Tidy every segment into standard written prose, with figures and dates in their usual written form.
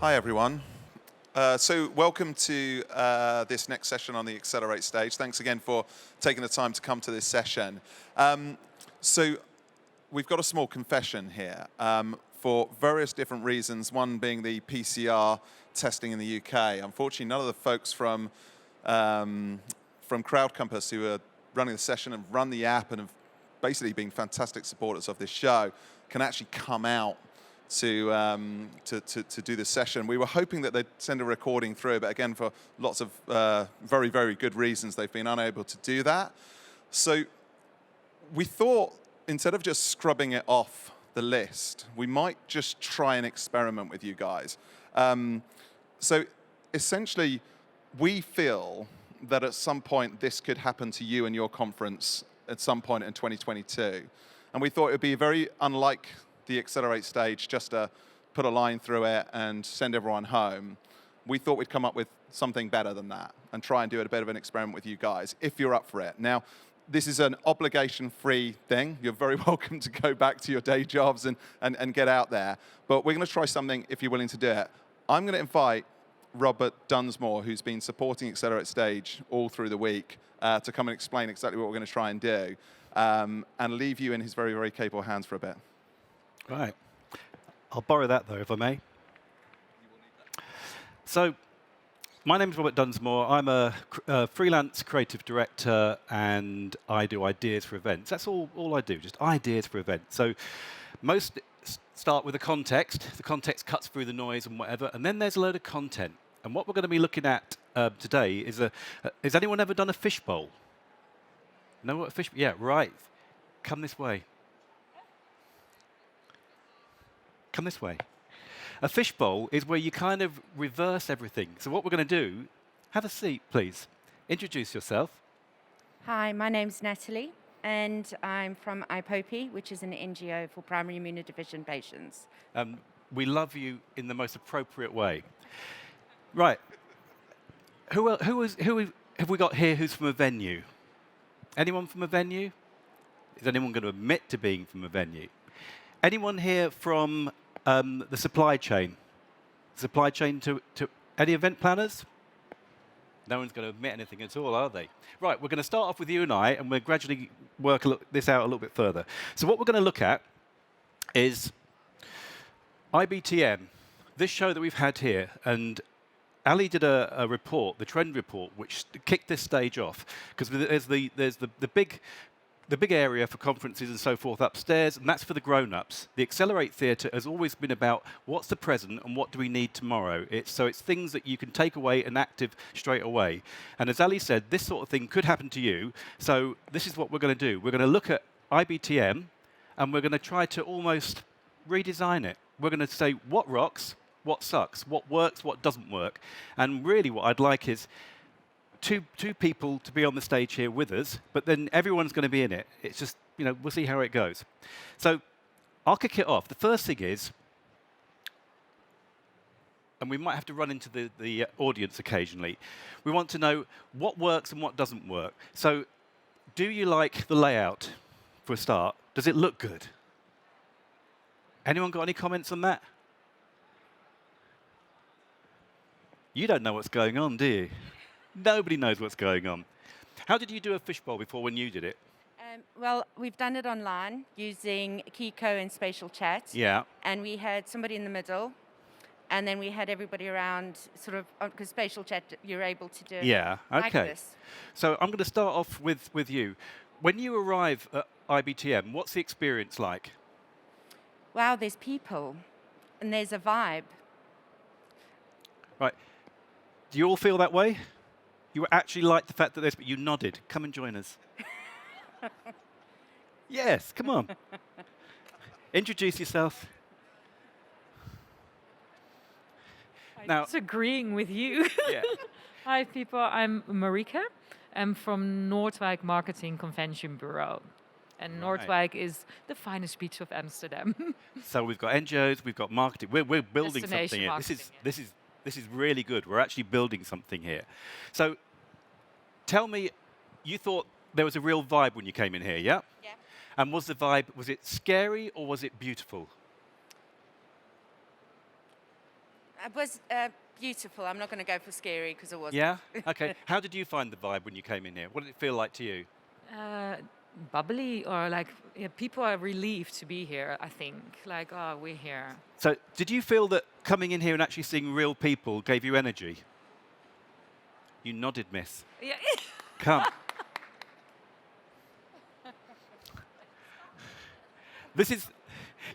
Hi, everyone. So welcome to this next session on the Accelerate stage. Thanks again for taking the time to come to this session. So we've got a small confession here for various different reasons, one being the PCR testing in the UK. Unfortunately, none of the folks from CrowdComms who are running the session and run the app and have basically been fantastic supporters of this show can actually come out to do the session. We were hoping that they'd send a recording through, but again, for lots of very, very good reasons, they've been unable to do that. So we thought, instead of just scrubbing it off the list, we might just try an experiment with you guys. So essentially, we feel that at some point this could happen to you and your conference at some point in 2022. And we thought it would be very unlike the Accelerate stage just to put a line through it and send everyone home. We thought we'd come up with something better than that and try and do a bit of an experiment with you guys, if you're up for it. Now, this is an obligation-free thing. You're very welcome to go back to your day jobs and get out there. But we're going to try something if you're willing to do it. I'm going to invite Robert Dunsmore, who's been supporting Accelerate Stage all through the week, to come and explain exactly what we're going to try and do, and leave you in his very, very capable hands for a bit. Right. I'll borrow that, though, if I may. So, my name is Robert Dunsmore. I'm a freelance creative director, and I do ideas for events. That's all I do, just ideas for events. So, most start with a context. The context cuts through the noise and whatever, and then there's a load of content. And what we're going to be looking at today is has anyone ever done a fishbowl? Know what a fishbowl? Yeah, right. Come this way. Come this way. A fishbowl is where you kind of reverse everything. So what we're going to do, have a seat, please. Introduce yourself. Hi, my name's Natalie, and I'm from IPOPI, which is an NGO for primary immunodeficient patients. We love you in the most appropriate way. Right. Who have we got here who's from a venue? Anyone from a venue? Is anyone going to admit to being from a venue? Anyone here from the supply chain? Supply chain to any event planners? No one's going to admit anything at all, are they? Right, we're going to start off with you and I, and we'll gradually work this out a little bit further. So what we're going to look at is IBTM, this show that we've had here, and Ali did a report, the trend report, which kicked this stage off, because there's the big area for conferences and so forth upstairs, and that's for the grown-ups. The Accelerate Theatre has always been about what's the present and what do we need tomorrow. So it's things that you can take away and active straight away. And as Ali said, this sort of thing could happen to you. So this is what we're going to do. We're going to look at IBTM, and we're going to try to almost redesign it. We're going to say what rocks, what sucks, what works, what doesn't work. And really what I'd like is two people to be on the stage here with us, but then everyone's going to be in it. It's just, we'll see how it goes. So I'll kick it off. The first thing is, and we might have to run into the audience occasionally, we want to know what works and what doesn't work. So do you like the layout for a start? Does it look good? Anyone got any comments on that? You don't know what's going on, do you? Nobody knows what's going on. How did you do a fishbowl before when you did it? Well, we've done it online using Kiko and Spatial Chat. Yeah. And we had somebody in the middle, and then we had everybody around, sort of, because Spatial Chat, you're able to do yeah. like Okay. this. So I'm going to start off with you. When you arrive at IBTM, what's the experience like? Wow, there's people, and there's a vibe. Right. Do you all feel that way? You actually like the fact that there's, but you nodded. Come and join us. Yes, come on. Introduce yourself. I'm disagreeing with you. Yeah. Hi, people. I'm Marika. I'm from Noordwijk Marketing Convention Bureau. And Noordwijk is the finest beach of Amsterdam. So we've got NGOs, we've got marketing. We're building something Destination here. marketing, This is really good. We're actually building something here. So tell me, you thought there was a real vibe when you came in here, yeah? Yeah. And was the vibe, was it scary or was it beautiful? It was beautiful. I'm not going to go for scary because it wasn't. Yeah? Okay. How did you find the vibe when you came in here? What did it feel like to you? Bubbly, or like people are relieved to be here, I think. Like, oh, we're here. So did you feel that coming in here and actually seeing real people gave you energy? You nodded, miss. Yeah. Come. This is,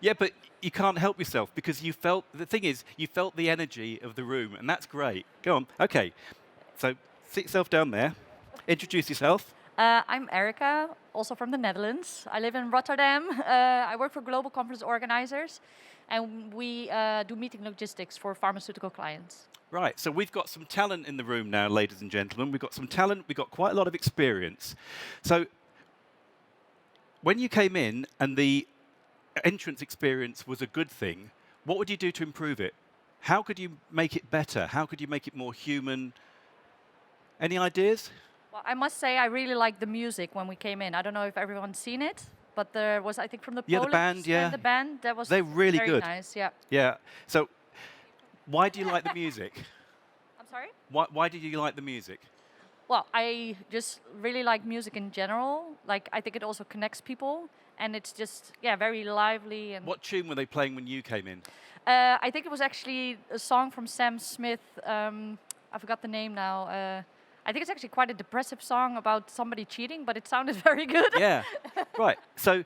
yeah, but you can't help yourself because you felt, the thing is, you felt the energy of the room, and that's great. Go on. Okay. So sit yourself down there. Introduce yourself. I'm Erica, also from the Netherlands. I live in Rotterdam. I work for global conference organizers, and we do meeting logistics for pharmaceutical clients. Right, so we've got some talent in the room now, ladies and gentlemen. We've got some talent, we've got quite a lot of experience. So when you came in and the entrance experience was a good thing, what would you do to improve it? How could you make it better? How could you make it more human? Any ideas? Well, I must say I really liked the music when we came in. I don't know if everyone's seen it, but there was, I think, from the Yeah, the Polish band, yeah. the band, that was They're really very good. nice, yeah. Yeah, so why do you like the music? I'm sorry? Why did you like the music? Well, I just really like music in general. Like, I think it also connects people, and it's just, yeah, very lively. And What tune were they playing when you came in? I think it was actually a song from Sam Smith. I forgot the name now. I think it's actually quite a depressive song about somebody cheating, but it sounded very good. Yeah, right. So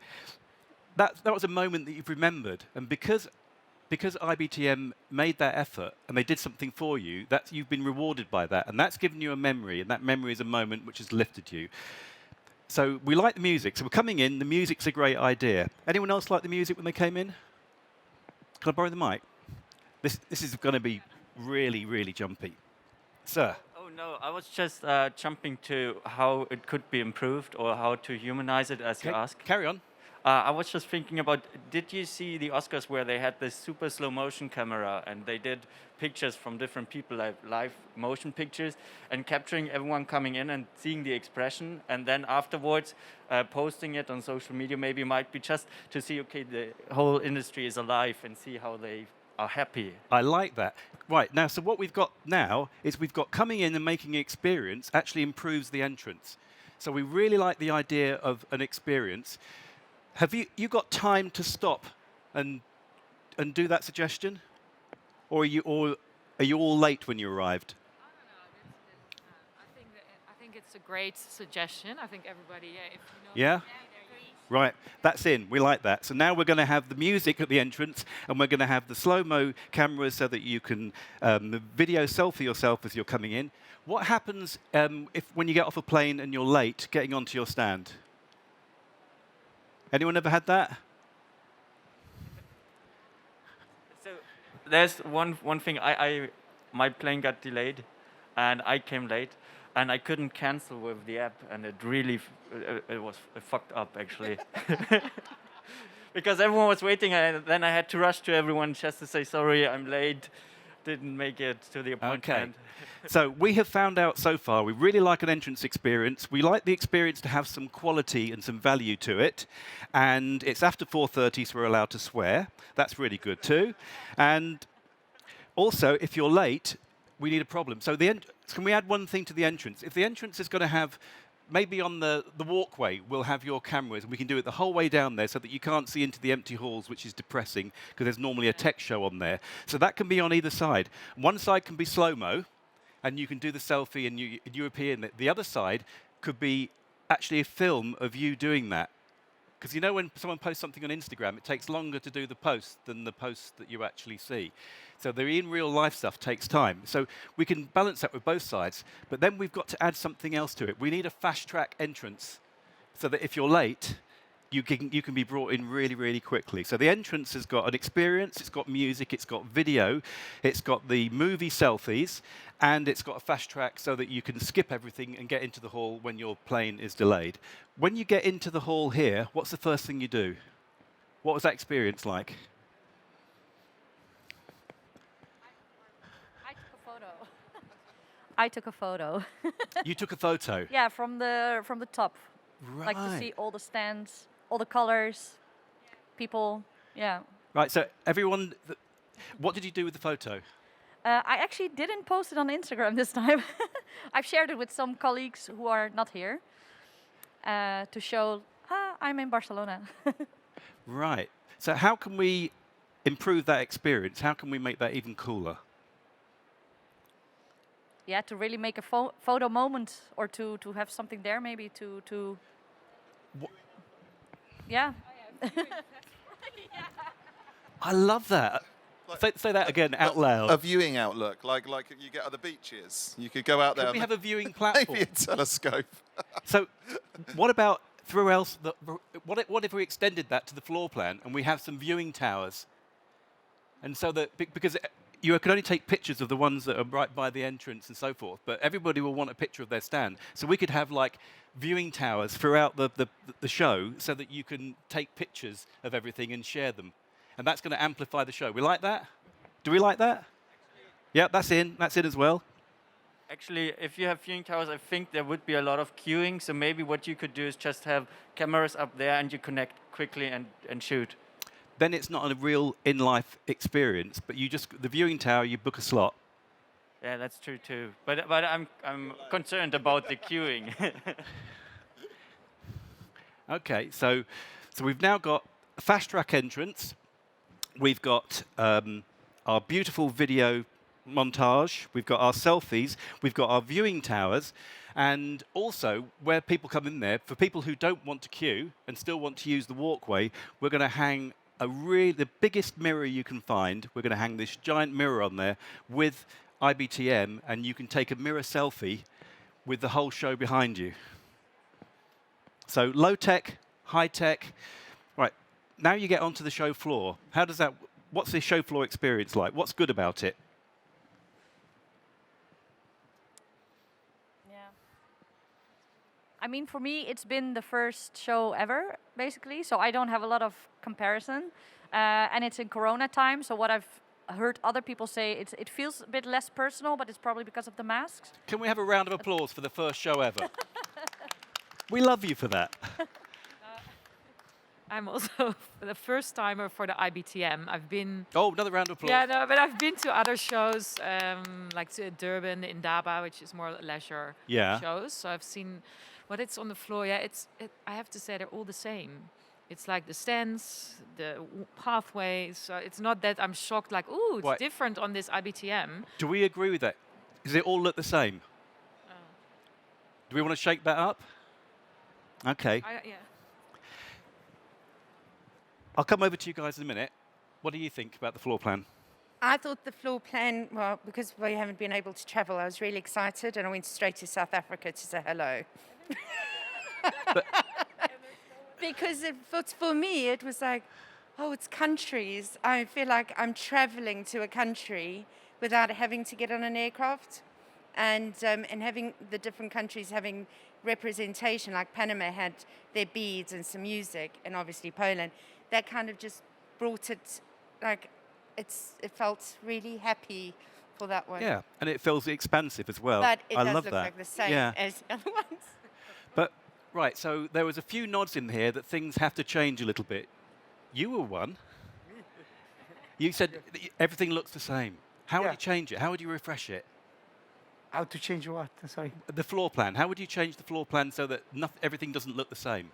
that was a moment that you've remembered, and because IBTM made that effort and they did something for you, that you've been rewarded by that, and that's given you a memory, and that memory is a moment which has lifted you. So we like the music. So we're coming in. The music's a great idea. Anyone else like the music when they came in? Can I borrow the mic? This is going to be really, really jumpy, sir. Oh no, I was just jumping to how it could be improved or how to humanize it, as you asked. Carry on. I was just thinking about, did you see the Oscars where they had this super slow motion camera and they did pictures from different people, like live motion pictures, and capturing everyone coming in and seeing the expression, and then afterwards posting it on social media maybe might be just to see, okay, the whole industry is alive and see how they are happy. I like that. Right, now, so what we've got now is we've got coming in and making an experience actually improves the entrance. So we really like the idea of an experience. Have you got time to stop and do that suggestion? Or are you all late when you arrived? I think it's a great suggestion. I think everybody, yeah, if you know. Yeah? Right, that's in. We like that. So now we're going to have the music at the entrance, and we're going to have the slow-mo cameras so that you can video selfie yourself as you're coming in. What happens when you get off a plane and you're late getting onto your stand? Anyone ever had that? So there's one thing. My plane got delayed, and I came late, and I couldn't cancel with the app, and it really it was fucked up actually. Because everyone was waiting, and then I had to rush to everyone just to say sorry, I'm late, didn't make it to the appointment. Okay. So we have found out so far, we really like an entrance experience. We like the experience to have some quality and some value to it. And it's after 4:30, so we're allowed to swear. That's really good too. And also, if you're late, we need a problem. So can we add one thing to the entrance? If the entrance is going to have, maybe on the walkway, we'll have your cameras, and we can do it the whole way down there so that you can't see into the empty halls, which is depressing, because there's normally a tech show on there. So that can be on either side. One side can be slow-mo, and you can do the selfie and you appear in it. The other side could be actually a film of you doing that. Because you know when someone posts something on Instagram, it takes longer to do the post than the post that you actually see. So the in real life stuff takes time. So we can balance that with both sides. But then we've got to add something else to it. We need a fast track entrance so that if you're late, you can be brought in really, really quickly. So the entrance has got an experience, it's got music, it's got video, it's got the movie selfies, and it's got a fast track so that you can skip everything and get into the hall when your plane is delayed. When you get into the hall here, what's the first thing you do? What was that experience like? I took a photo. You took a photo? Yeah, from the top. Right. Like to see all the stands, all the colors, people, yeah. Right, so everyone, what did you do with the photo? I actually didn't post it on Instagram this time. I've shared it with some colleagues who are not here to show, I'm in Barcelona. Right. So how can we improve that experience? How can we make that even cooler? Yeah, to really make a photo moment or to have something there maybe to yeah. I love that. Say that again out loud. A viewing outlook, like you get at the beaches. You could go out there. Can we have a viewing platform? Maybe a telescope. So, what about what if we extended that to the floor plan and we have some viewing towers? And so that because you can only take pictures of the ones that are right by the entrance and so forth, but everybody will want a picture of their stand. So we could have like viewing towers throughout the show so that you can take pictures of everything and share them. And that's going to amplify the show. We like that? Do we like that? Yeah, that's in. That's in as well. Actually, if you have viewing towers, I think there would be a lot of queuing. So maybe what you could do is just have cameras up there and you connect quickly and shoot. Then it's not a real in-life experience, but the viewing tower, you book a slot. Yeah, that's true too. But I'm concerned about the queuing. Okay, so we've now got a fast track entrance. We've got our beautiful video montage. We've got our selfies. We've got our viewing towers. And also, where people come in there, for people who don't want to queue and still want to use the walkway, we're going to hang the biggest mirror you can find. We're going to hang this giant mirror on there with IBTM, and you can take a mirror selfie with the whole show behind you. So low tech, high tech. Right, now you get onto the show floor. What's the show floor experience like? What's good about it? Yeah. I mean, for me, it's been the first show ever, basically, so I don't have a lot of comparison. And it's in Corona time, so what I've heard other people say, it feels a bit less personal, but it's probably because of the masks. Can we have a round of applause for the first show ever? We love you for that. I'm also the first timer for the IBTM. I've been. Oh, another round of applause. Yeah, no, but I've been to other shows, like to Durban, Indaba, which is more leisure shows. So I've seen what it's on the floor. Yeah, I have to say they're all the same. It's like the stands, the pathways. So it's not that I'm shocked, like, ooh, it's different on this IBTM. Do we agree with that? Does it all look the same? Do we want to shake that up? Okay. Yeah. I'll come over to you guys in a minute. What do you think about the floor plan? I thought the floor plan, well, because we haven't been able to travel, I was really excited and I went straight to South Africa to say hello. Because for me, it was like, oh, it's countries. I feel like I'm traveling to a country without having to get on an aircraft. And having the different countries having representation, like Panama had their beads and some music, and obviously Poland, that kind of just brought it, like, it felt really happy for that one. Yeah, and it feels expansive as well. But it I does love look that. like the same as the other ones. But, right, so there was a few nods in here that things have to change a little bit. You were one. You said everything looks the same. How would you change it? How would you refresh it? How to change what? Sorry. The floor plan. How would you change the floor plan so that everything doesn't look the same?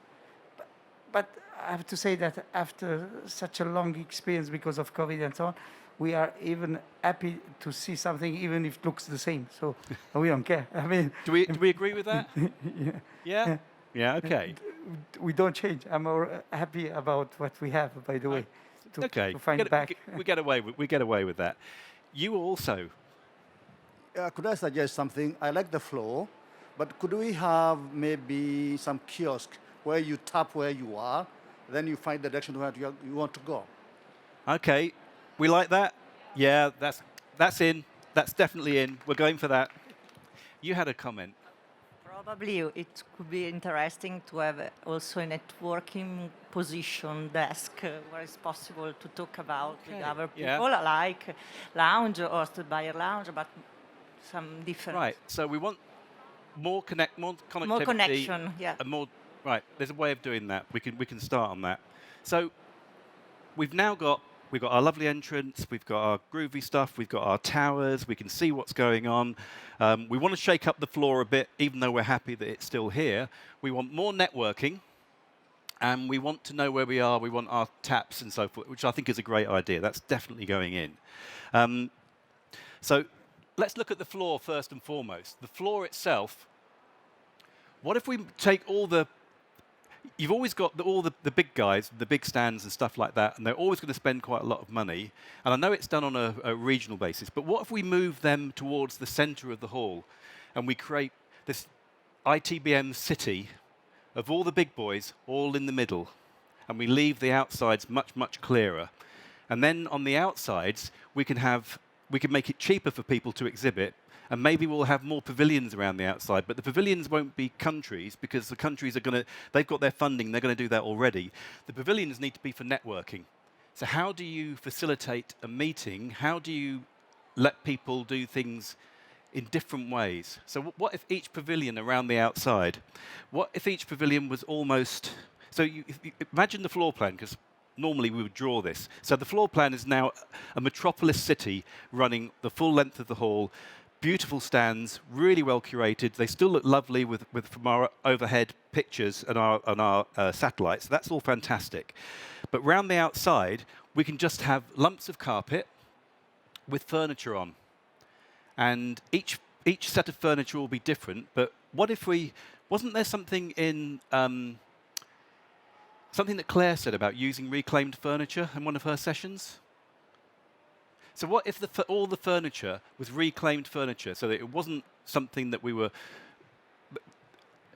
But I have to say that after such a long experience because of COVID and so on, we are even happy to see something even if it looks the same. So we don't care. I mean, do we agree with that? Yeah. Yeah. Okay. We don't change. I'm more happy about what we have. By the way, to find back. We get away with that. You also. Could I suggest something? I like the flow, but could we have maybe some kiosk where you tap where you are, then you find the direction where you want to go? Okay, we like that. Yeah, that's in. That's definitely in. We're going for that. You had a comment. Probably it could be interesting to have also a networking position desk where it's possible to talk about with other people, like lounge or by a lounge, but some different. Right. So we want more connectivity. More connection. Yeah. And more. Right. There's a way of doing that. We can start on that. So we've now got we've got our lovely entrance, we've got our groovy stuff, we've got our towers, we can see what's going on. We want to shake up the floor a bit, even though we're happy that it's still here. We want more networking, and we want to know where we are. We want our taps and so forth, which I think is a great idea. That's definitely going in. So let's look at the floor first and foremost. The floor itself, what if we take all the... You've always got all the big guys, the big stands and stuff like that, and they're always going to spend quite a lot of money. And I know it's done on a regional basis, but what if we move them towards the center of the hall and we create this ITBM city of all the big boys all in the middle, and we leave the outsides much, much clearer. And then on the outsides, we can make it cheaper for people to exhibit, and maybe we'll have more pavilions around the outside, but the pavilions won't be countries, because the countries are they've got their funding, they're going to do that already. The pavilions need to be for networking. So how do you facilitate a meeting? How do you let people do things in different ways? So what if each pavilion around the outside, what if each pavilion was almost, so you imagine the floor plan, because normally we would draw this. So the floor plan is now a metropolis city running the full length of the hall, beautiful stands, really well curated. They still look lovely from our overhead pictures and our satellites. So that's all fantastic. But round the outside, we can just have lumps of carpet with furniture on. And each set of furniture will be different. But what if wasn't there something in, something that Claire said about using reclaimed furniture in one of her sessions? So what if all the furniture was reclaimed furniture, so that it wasn't something that we were...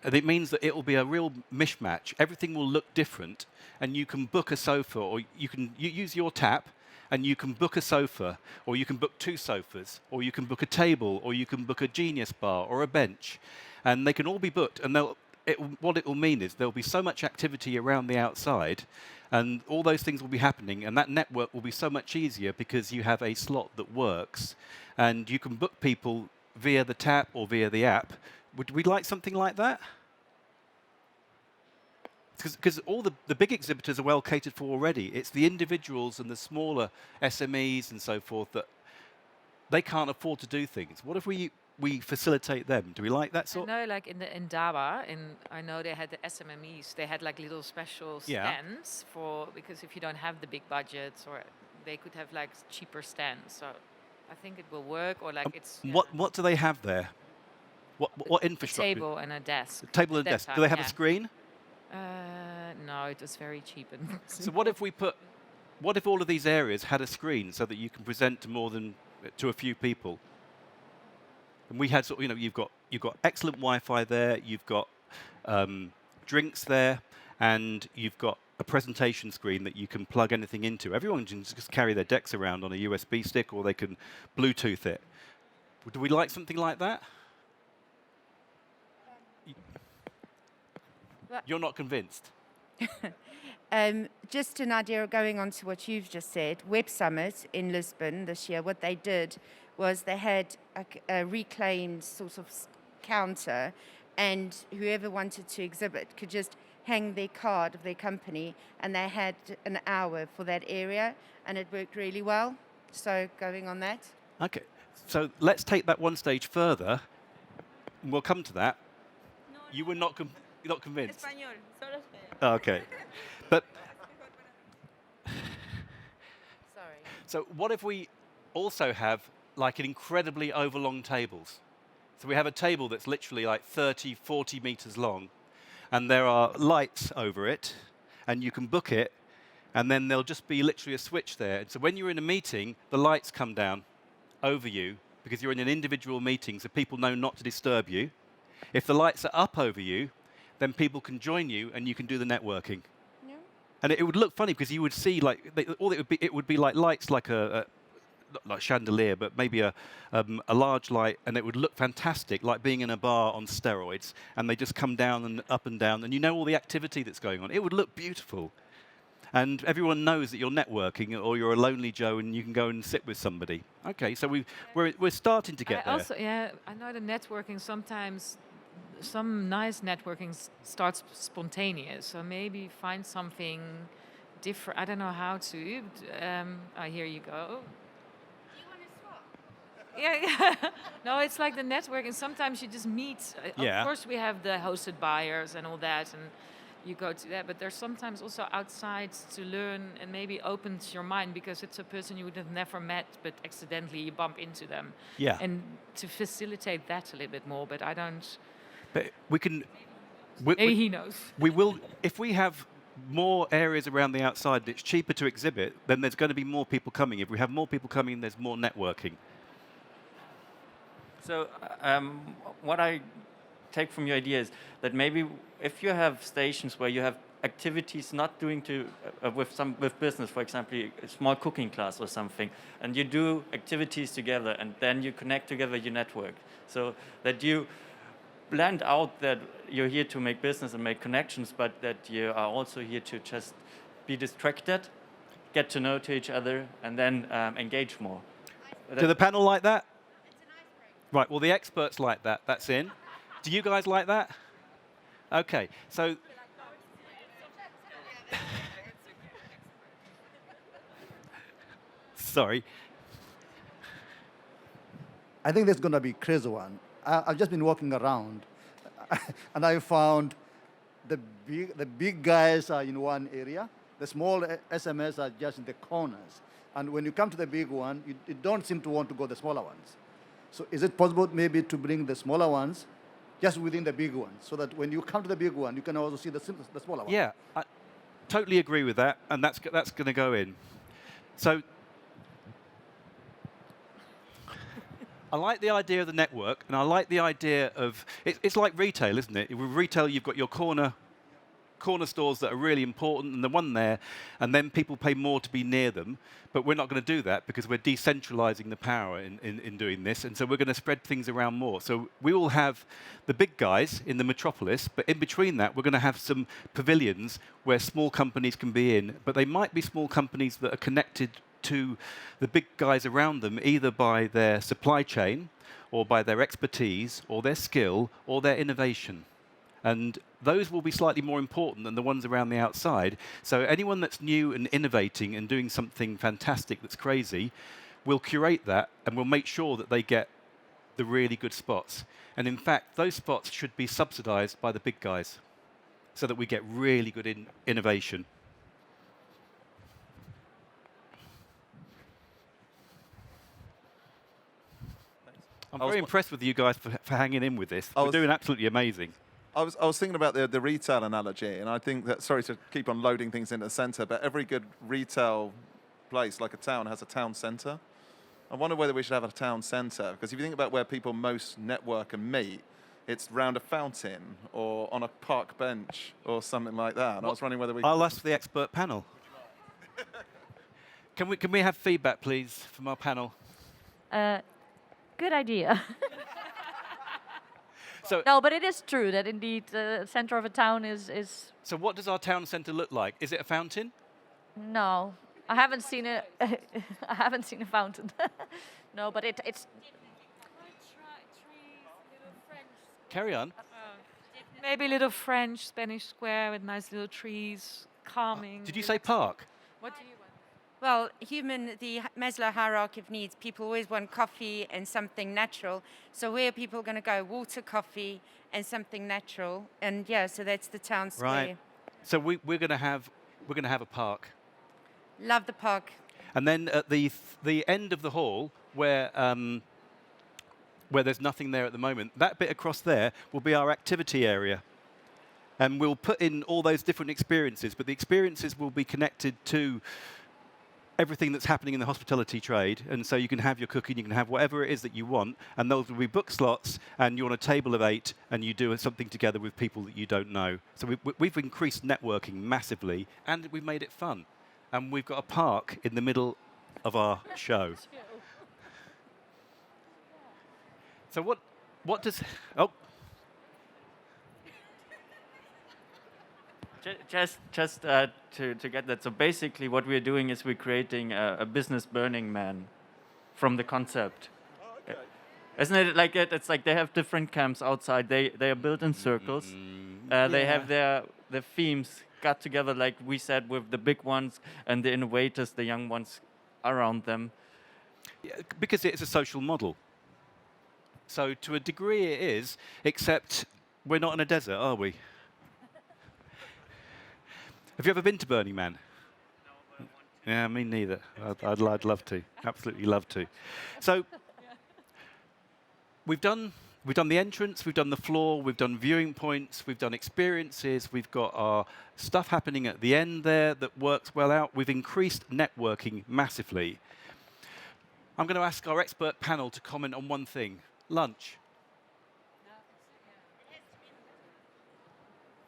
And it means that it will be a real mishmash. Everything will look different, and you can book a sofa, or you use your tap, and you can book a sofa, or you can book 2 sofas, or you can book a table, or you can book a Genius bar, or a bench. And they can all be booked, and what it will mean is there'll be so much activity around the outside, and all those things will be happening, and that network will be so much easier because you have a slot that works, and you can book people via the tap or via the app. Would we like something like that? Because all the big exhibitors are well catered for already. It's the individuals and the smaller SMEs and so forth that they can't afford to do things. What if we facilitate them? Do we like that sort? I know, like in Indaba, I know they had the SMMEs. They had like little special stands because if you don't have the big budgets, or they could have like cheaper stands. So I think it will work. Or like it's. What do they have there? What infrastructure? A table and a desk. A table and a desk. Do they have a screen? No, it was very cheap. So what if all of these areas had a screen so that you can present to a few people? And we had you've got excellent Wi-Fi there, you've got drinks there, and you've got a presentation screen that you can plug anything into. Everyone can just carry their decks around on a USB stick, or they can Bluetooth it. Do we like something like that? You're not convinced? Just an idea of going on to what you've just said. Web Summit in Lisbon this year, what they did was they had a reclaimed sort of counter, and whoever wanted to exhibit could just hang their card of their company, and they had an hour for that area, and it worked really well. So going on that. Okay, so let's take that one stage further, and we'll come to that. No, you were not convinced? Español, solo español. Oh, okay. But sorry. So what if we also have like an incredibly overlong tables? So we have a table that's literally like 30, 40 meters long, and there are lights over it, and you can book it, and then there'll just be literally a switch there. And so when you're in a meeting, the lights come down over you because you're in an individual meeting, so people know not to disturb you. If the lights are up over you, then people can join you, and you can do the networking. Yeah. And it would look funny because you would see like it would be like lights like like chandelier, but maybe a large light, and it would look fantastic, like being in a bar on steroids, and they just come down and up and down, and you know all the activity that's going on. It would look beautiful. And everyone knows that you're networking, or you're a lonely Joe, and you can go and sit with somebody. Okay, so we're starting to get there. Also, yeah, I know the networking sometimes. Some nice networking starts spontaneous, so maybe find something different. I don't know how to. Here you go. Yeah. No, it's like the network, and sometimes you just meet. Of course, we have the hosted buyers and all that, and you go to that. But there's sometimes also outside to learn, and maybe opens your mind because it's a person you would have never met, but accidentally you bump into them. Yeah. And to facilitate that a little bit more, but I don't. But we can. Maybe he knows. We will, if we have more areas around the outside and it's cheaper to exhibit, then there's going to be more people coming. If we have more people coming, there's more networking. So what I take from your idea is that maybe if you have stations where you have activities not doing with business, for example, a small cooking class or something, and you do activities together, and then you connect together your network, so that you blend out that you're here to make business and make connections, but that you are also here to just be distracted, get to know to each other, and then engage more. Do the panel like that? Right, well, the experts like that. That's in. Do you guys like that? Okay, so... Sorry. I think that's going to be a crazy one. I've just been walking around, and I found the big guys are in one area. The small SMS are just in the corners. And when you come to the big one, you don't seem to want to go the smaller ones. So is it possible maybe to bring the smaller ones just within the big one, so that when you come to the big one, you can also see the smaller one? Yeah, I totally agree with that, and that's going to go in. So I like the idea of the network, and I like the idea of, it's like retail, isn't it? With retail, you've got your corner stores that are really important, and the one there, and then people pay more to be near them. But we're not going to do that because we're decentralizing the power in doing this, and so we're going to spread things around more. So we will have the big guys in the metropolis, but in between that, we're going to have some pavilions where small companies can be in, but they might be small companies that are connected to the big guys around them, either by their supply chain, or by their expertise, or their skill, or their innovation. And those will be slightly more important than the ones around the outside. So anyone that's new and innovating and doing something fantastic that's crazy, we'll curate that and we'll make sure that they get the really good spots. And in fact, those spots should be subsidized by the big guys so that we get really good innovation. I'm very impressed with you guys for hanging in with this. We're doing absolutely amazing. I was thinking about the retail analogy, and I think that, sorry to keep on loading things into the center, but every good retail place, like a town, has a town center. I wonder whether we should have a town center, because if you think about where people most network and meet, it's round a fountain or on a park bench or something like that. And I was wondering whether we... I'll ask the expert panel. Can we have feedback, please, from our panel? Good idea. So no, but it is true that indeed the center of a town is... So what does our town center look like? Is it a fountain? No, I haven't seen a I haven't seen a fountain. No, but it's... Carry on. Maybe a little French, Spanish square with nice little trees, calming. Did you say park? What do you want? Well, the Maslow hierarchy of needs, people always want coffee and something natural. So where are people going to go? Water, coffee, and something natural. And yeah, so that's the town square. Right. So we're going to have a park. Love the park. And then at the end of the hall, where there's nothing there at the moment, that bit across there will be our activity area. And we'll put in all those different experiences, but the experiences will be connected to everything that's happening in the hospitality trade, and so you can have your cooking, you can have whatever it is that you want, and those will be book slots, and you're on a table of 8, and you do something together with people that you don't know. So we've increased networking massively, and we've made it fun. And we've got a park in the middle of our show. So what does... Oh. Just to get that, so basically what we're doing is we're creating a business Burning Man from the concept. Oh, okay. Isn't it like it? It's like they have different camps outside. They are built in circles. They have their themes got together, like we said, with the big ones and the innovators, the young ones around them? Yeah, because it's a social model. So to a degree it is, except we're not in a desert, are we? Have you ever been to Burning Man? No, but I want to. Yeah, me neither. I'd love to. Absolutely love to. So we've done the entrance, we've done the floor, we've done viewing points, we've done experiences, we've got our stuff happening at the end there that works well out. We've increased networking massively. I'm going to ask our expert panel to comment on one thing. Lunch.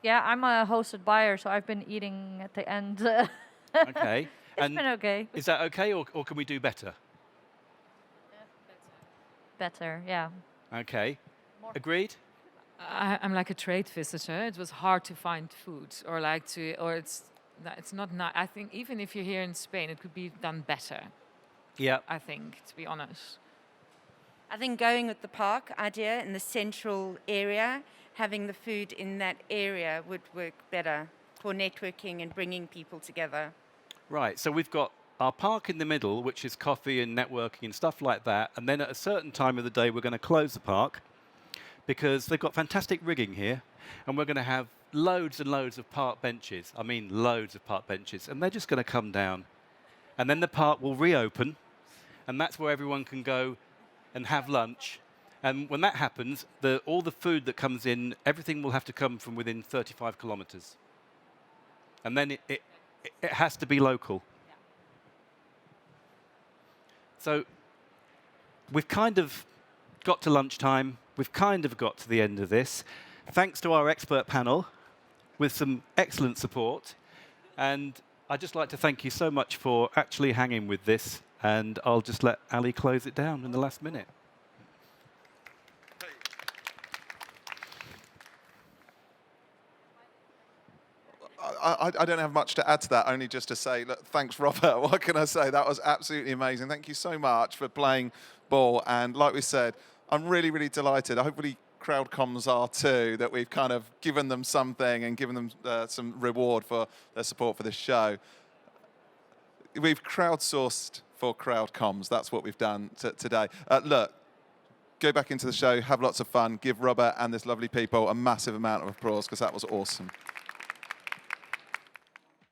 Yeah, I'm a hosted buyer, so I've been eating at the end. Okay. It's been okay. Is that okay, or can we do better? Better, yeah. Okay. Agreed? I'm like a trade visitor. It was hard to find food, or it's not. I think even if you're here in Spain, it could be done better. Yeah. I think, to be honest. I think going with the park idea in the central area, having the food in that area would work better for networking and bringing people together. Right, so we've got our park in the middle, which is coffee and networking and stuff like that, and then at a certain time of the day we're going to close the park because they've got fantastic rigging here, and we're going to have loads and loads of park benches. I mean loads of park benches, and they're just going to come down. And then the park will reopen, and that's where everyone can go and have lunch. And when that happens, all the food that comes in, everything will have to come from within 35 kilometers. And then it has to be local. Yeah. So we've kind of got to lunchtime. We've kind of got to the end of this. Thanks to our expert panel with some excellent support. And I'd just like to thank you so much for actually hanging with this. And I'll just let Ali close it down in the last minute. I don't have much to add to that, only just to say, look, thanks, Robert. What can I say? That was absolutely amazing. Thank you so much for playing ball. And like we said, I'm really, really delighted. Hopefully CrowdComms are too, that we've kind of given them something and given them some reward for their support for this show. We've crowdsourced for CrowdComms. That's what we've done today. Look, go back into the show, have lots of fun, give Robert and this lovely people a massive amount of applause because that was awesome.